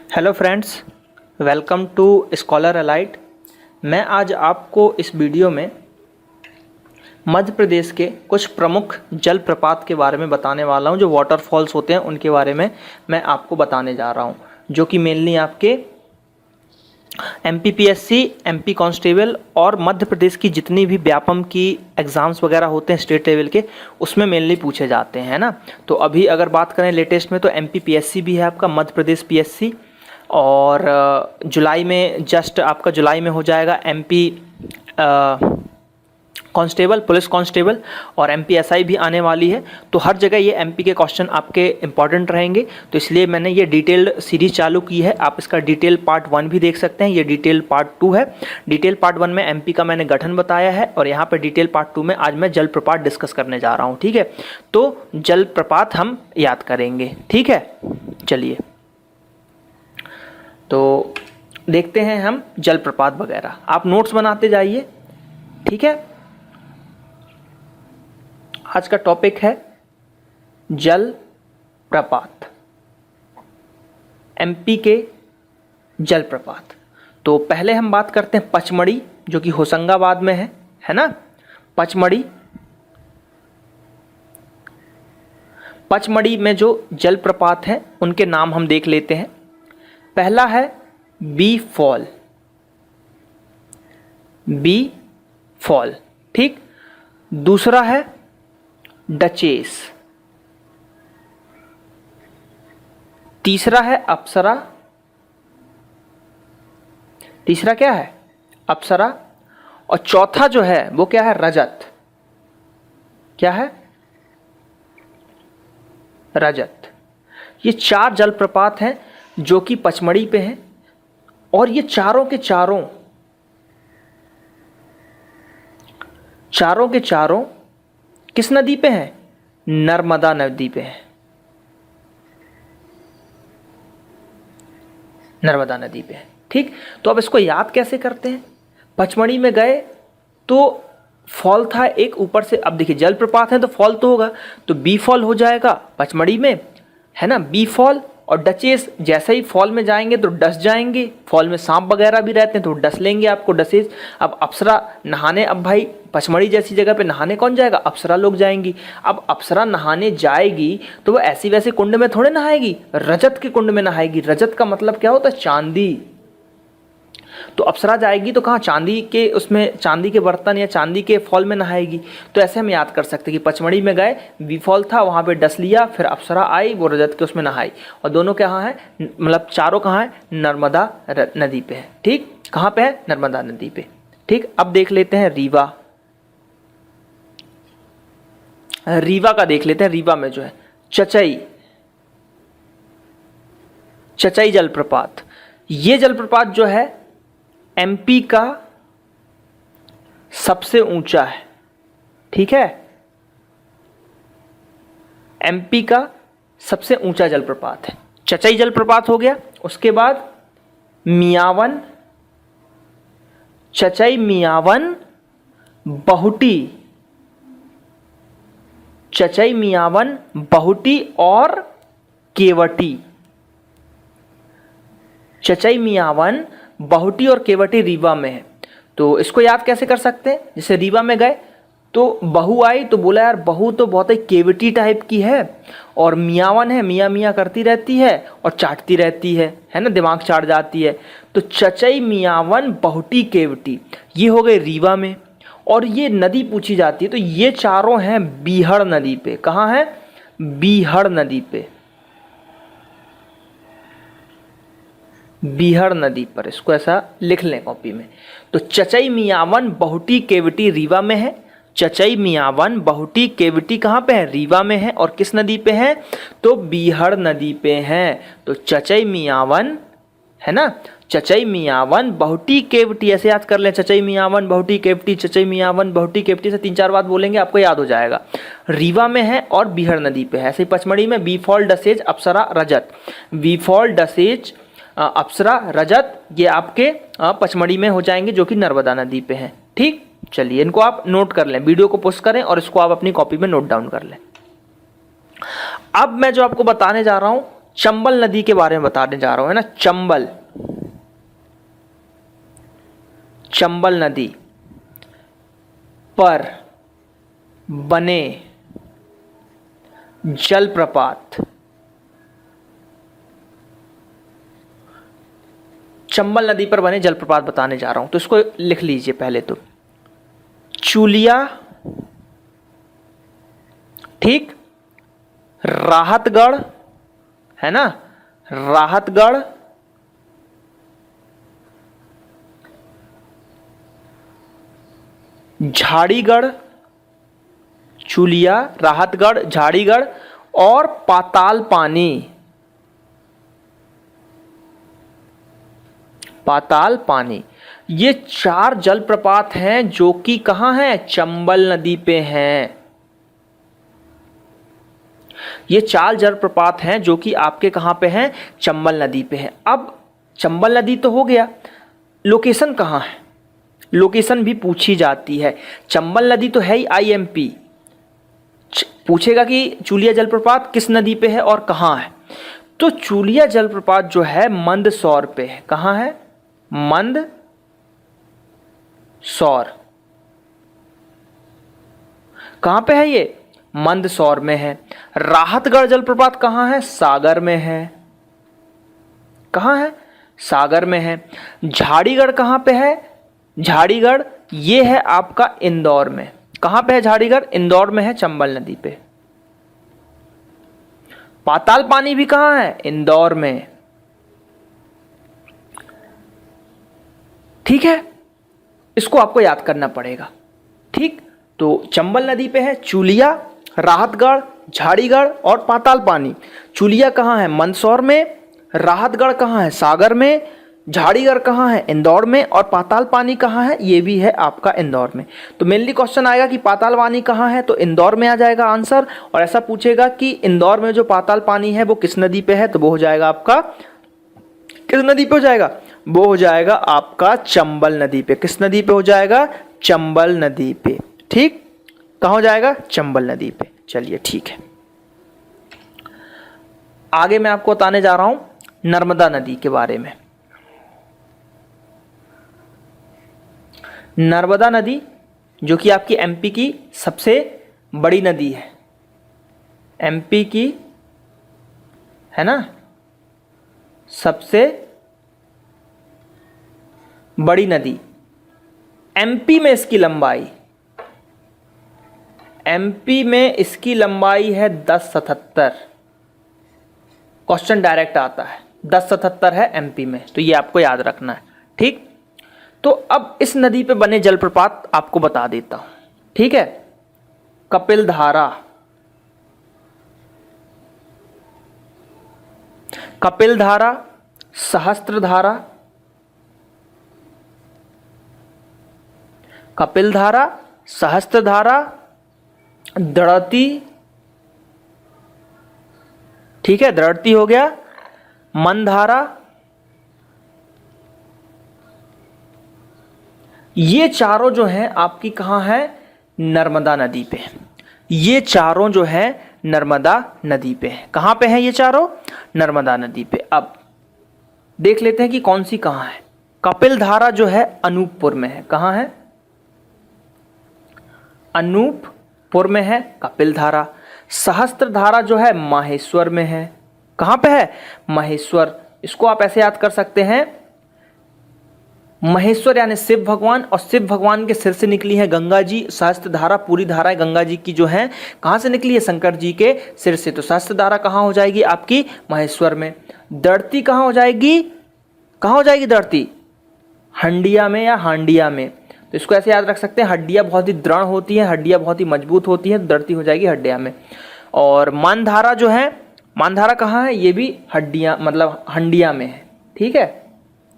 Hello friends, welcome to Scholar Alight. मैं आज आपको इस वीडियो में मध्य प्रदेश के कुछ प्रमुख जलप्रपात के बारे में बताने वाला हूं। जो वाटरफॉल्स होते हैं उनके बारे में मैं आपको बताने जा रहा हूं, जो कि मेनली आपके MPPSC, MP कांस्टेबल और मध्य प्रदेश की जितनी भी व्यापम की एग्ज़ाम्स वगैरह होते हैं स्टेट लेवल के, उसमें मेनली पूछे जाते हैं, है ना। तो अभी अगर बात करें लेटेस्ट में, तो MPPSC भी है आपका, मध्य प्रदेश PSC, और जुलाई में, जस्ट आपका जुलाई में हो जाएगा MP कांस्टेबल, पुलिस कांस्टेबल, और MPSI भी आने वाली है। तो हर जगह ये MP के क्वेश्चन आपके इंपॉर्टेंट रहेंगे, तो इसलिए मैंने ये डिटेल्ड सीरीज चालू की है। आप इसका डिटेल पार्ट 1 भी देख सकते हैं, ये डिटेल पार्ट 2 है। डिटेल पार्ट 1 में MP का मैंने गठन बताया है, और यहाँ पर डिटेल पार्ट 2 में आज मैं जलप्रपात डिस्कस करने जा रहा हूँ, ठीक है। तो जलप्रपात हम याद करेंगे, ठीक है। चलिए, तो देखते हैं हम जलप्रपात वगैरह। आप नोट्स बनाते जाइए, ठीक है। आज का टॉपिक है जलप्रपात, MP के जलप्रपात। तो पहले हम बात करते हैं पचमढ़ी, जो कि होशंगाबाद में है ना। पचमढ़ी में जो जलप्रपात हैं उनके नाम हम देख लेते हैं। पहला है बी फॉल, ठीक। दूसरा है डचेस, तीसरा है अप्सरा, तीसरा क्या है, अप्सरा, और चौथा जो है वो क्या है, रजत। क्या है, रजत। ये 4 जलप्रपात हैं जो कि पचमढ़ी पे हैं, और ये चारों के चारों किस नदी पे हैं, नर्मदा नदी पे हैं, नर्मदा नदी पे है, ठीक। तो अब इसको याद कैसे करते हैं। पचमढ़ी में गए तो फॉल था एक ऊपर से, अब देखिए जलप्रपात है तो फॉल तो होगा, तो बी फॉल हो जाएगा पचमढ़ी में, है ना, बी फॉल। और डचेस, जैसे ही फॉल में जाएंगे तो डस जाएंगे, फॉल में सांप वगैरह भी रहते हैं तो डस लेंगे आपको, डसेस। अब अप्सरा नहाने, अब भाई पचमढ़ी जैसी जगह पे नहाने कौन जाएगा, अप्सरा लोग जाएंगी। अब अप्सरा नहाने जाएगी तो वो ऐसी वैसे कुंड में थोड़े नहाएगी, रजत के कुंड में नहाएगी। रजत का मतलब क्या होता है, चांदी। तो अप्सरा जाएगी तो कहाँ, चांदी के, उसमें चांदी के बर्तन या चांदी के फॉल में नहाएगी। तो ऐसे हम याद कर सकते हैं कि पचमढ़ी में गए, बी फॉल था, वहाँ पे डस लिया, फिर अप्सरा आई, वो रजत के उसमें नहाई, और दोनों कहाँ है, मतलब चारों कहाँ है, नर्मदा नदी पे है, ठीक। कहाँ पे है, नर्मदा नदी पे, ठीक। अब देख लेते हैं रीवा का देख लेते हैं। रीवा में जो है चचई जलप्रपात। ये जलप्रपात जो है MP का सबसे ऊंचा है, ठीक है। MP का सबसे ऊंचा जलप्रपात है, चचई जलप्रपात हो गया। उसके बाद मियावन, चचई मियावन बहुटी, चचई मियावन बहुटी और केवटी। चचई मियावन बहुटी और केवटी रीवा में है। तो इसको याद कैसे कर सकते हैं, जैसे रीवा में गए तो बहू आई तो बोला यार बहू तो बहुत ही केवटी टाइप की है, और मियावन है, मियाँ मियाँ करती रहती है और चाटती रहती है ना, दिमाग चाट जाती है। तो चचई मियावन बहुटी केवटी, ये हो गए रीवा में। और ये नदी पूछी जाती है तो ये चारों हैं बीहड़ नदी पे। कहाँ है, बीहड़ नदी पे, बीहड़ नदी पर, इसको ऐसा लिख लें कॉपी में। तो चचई मियावन बहुटी केवटी रीवा में है, चचई मियावन बहुटी केवटी कहाँ पे है, रीवा में है, और किस नदी पे है, तो बीहड़ नदी पे है। तो चचई मियावन, है ना, चचई मियावन बहुटी केवटी, ऐसे याद कर लें, चचई मियावन बहुटी केवटी, चचई मियावन बहुटी केवटी से 3-4 बात बोलेंगे आपको याद हो जाएगा। रीवा में है और बीहड़ नदी पे है। ऐसे ही पचमढ़ी में बी फॉल, डसेज, अप्सरा, रजत। बी फॉल, डसेज, अप्सरा, रजत, ये आपके पचमढ़ी में हो जाएंगे, जो कि नर्मदा नदी पे हैं, ठीक। चलिए, इनको आप नोट कर लें, वीडियो को पोस्ट करें और इसको आप अपनी कॉपी में नोट डाउन कर लें। अब मैं जो आपको बताने जा रहा हूं चंबल नदी के बारे में बताने जा रहा हूं, है ना। चंबल नदी पर बने जलप्रपात, चंबल नदी पर बने जलप्रपात बताने जा रहा हूं, तो इसको लिख लीजिए पहले तो। चूलिया, ठीक, राहतगढ़, है ना, राहतगढ़, झाड़ीगढ़, चूलिया, राहतगढ़, झाड़ीगढ़ और पाताल पानी। पाताल पानी, ये 4 जलप्रपात हैं जो कि कहां हैं, चंबल नदी पे हैं। ये 4 जलप्रपात हैं जो कि आपके कहां पे हैं, चंबल नदी पे हैं। अब चंबल नदी तो हो गया, लोकेशन कहां है, लोकेशन भी पूछी जाती है। चंबल नदी तो है ही IMP, पूछेगा कि चूलिया जलप्रपात किस नदी पे है और कहां है। तो चूलिया जलप्रपात जो है मंदसौर पे है। कहां है, मंदसौर। कहां पे है ये, मंदसौर में है। राहतगढ़ जलप्रपात कहां है, सागर में है। कहां है, सागर में है। झाड़ीगढ़ कहां पे है, झाड़ीगढ़ ये है आपका इंदौर में। कहां पे है झाड़ीगढ़, इंदौर में है, चंबल नदी पे। पाताल पानी भी कहां है, इंदौर में। ठीक है, इसको आपको याद करना पड़ेगा। ठीक, तो चंबल नदी पे है चूलिया, राहतगढ़, झाड़ीगढ़ और पाताल पानी। चूलिया कहां है, मंदसौर में। राहतगढ़ कहां है, सागर में। झाड़ीगढ़ कहां है, इंदौर में। और पाताल पानी कहां है, ये भी है आपका इंदौर में। तो मेनली क्वेश्चन आएगा कि पाताल पानी कहां है, तो इंदौर में आ जाएगा आंसर। और ऐसा पूछेगा कि इंदौर में जो पाताल पानी है वो किस नदी पे है, तो वो हो जाएगा आपका, किस नदी पे हो जाएगा, वो हो जाएगा आपका चंबल नदी पे। किस नदी पे हो जाएगा, चंबल नदी पे। ठीक, कहां हो जाएगा, चंबल नदी पे। चलिए ठीक है, आगे मैं आपको बताने जा रहा हूं नर्मदा नदी के बारे में। नर्मदा नदी जो कि आपकी MP की सबसे बड़ी नदी है, MP की, है ना, सबसे बड़ी नदी। MP में इसकी लंबाई, MP में इसकी लंबाई है 1077। क्वेश्चन डायरेक्ट आता है, 1077 है MP में, तो ये आपको याद रखना है। ठीक, तो अब इस नदी पे बने जलप्रपात आपको बता देता हूं। ठीक है, कपिलधारा, कपिलधारा, सहस्त्रधारा, कपिलधारा, सहस्त्रधारा, दृढ़ती, ठीक है, दृढ़ती हो गया, मनधारा। ये चारों जो हैं आपकी कहां है, नर्मदा नदी पे। ये चारों जो है नर्मदा नदी पे है। कहां पे है ये चारों, नर्मदा नदी पे। अब देख लेते हैं कि कौन सी कहां है। कपिलधारा जो है अनूपपुर में है। कहां है, अनूपपुर में है कपिलधारा। सहस्त्रधारा जो है माहेश्वर में है। कहां पे है, महेश्वर। इसको आप ऐसे याद कर सकते हैं, महेश्वर यानी शिव भगवान, और शिव भगवान के सिर से निकली है गंगा जी। सहस्त्रधारा पूरी धाराएं गंगा जी की जो है कहां से निकली है, शंकर जी के सिर से। तो सहस्त्रधारा कहां हो जाएगी आपकी, महेश्वर में। दृढ़ती कहां हो जाएगी, कहां हो जाएगी दृढ़ती, हंडिया में या हांडिया में। तो इसको ऐसे याद रख सकते हैं, हड्डियां बहुत ही दृढ़ होती हैं, हड्डियां बहुत ही मजबूत होती हैं, दृढ़ती हो जाएगी हड्डिया में। और मानधारा जो है, मानधारा कहाँ है, ये भी हड्डियां मतलब हंडिया में है। ठीक है,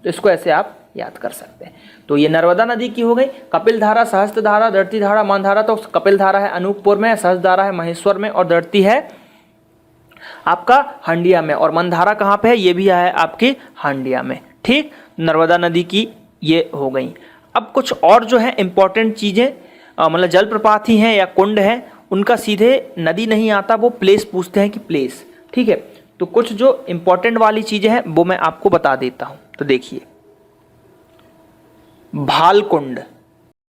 तो इसको ऐसे आप याद कर सकते हैं। तो ये नर्मदा नदी की हो गई। कपिलधारा, सहस्त्रधारा, दृढ़ती धारा, मानधारा। तो कपिलधारा है अनूपपुर में, सहस्त्रधारा है महेश्वर में और दृढ़ती है आपका हांडिया में। और मनधारा कहाँ पे है, ये भी है आपकी हांडिया में। ठीक, नर्मदा नदी की ये हो गई। अब कुछ और जो है इंपॉर्टेंट चीज़ें, मतलब जलप्रपात ही हैं या कुंड हैं, उनका सीधे नदी नहीं आता, वो प्लेस पूछते हैं कि प्लेस। ठीक है, तो कुछ जो इंपॉर्टेंट वाली चीजें हैं वो मैं आपको बता देता हूं। तो देखिए, भालकुंड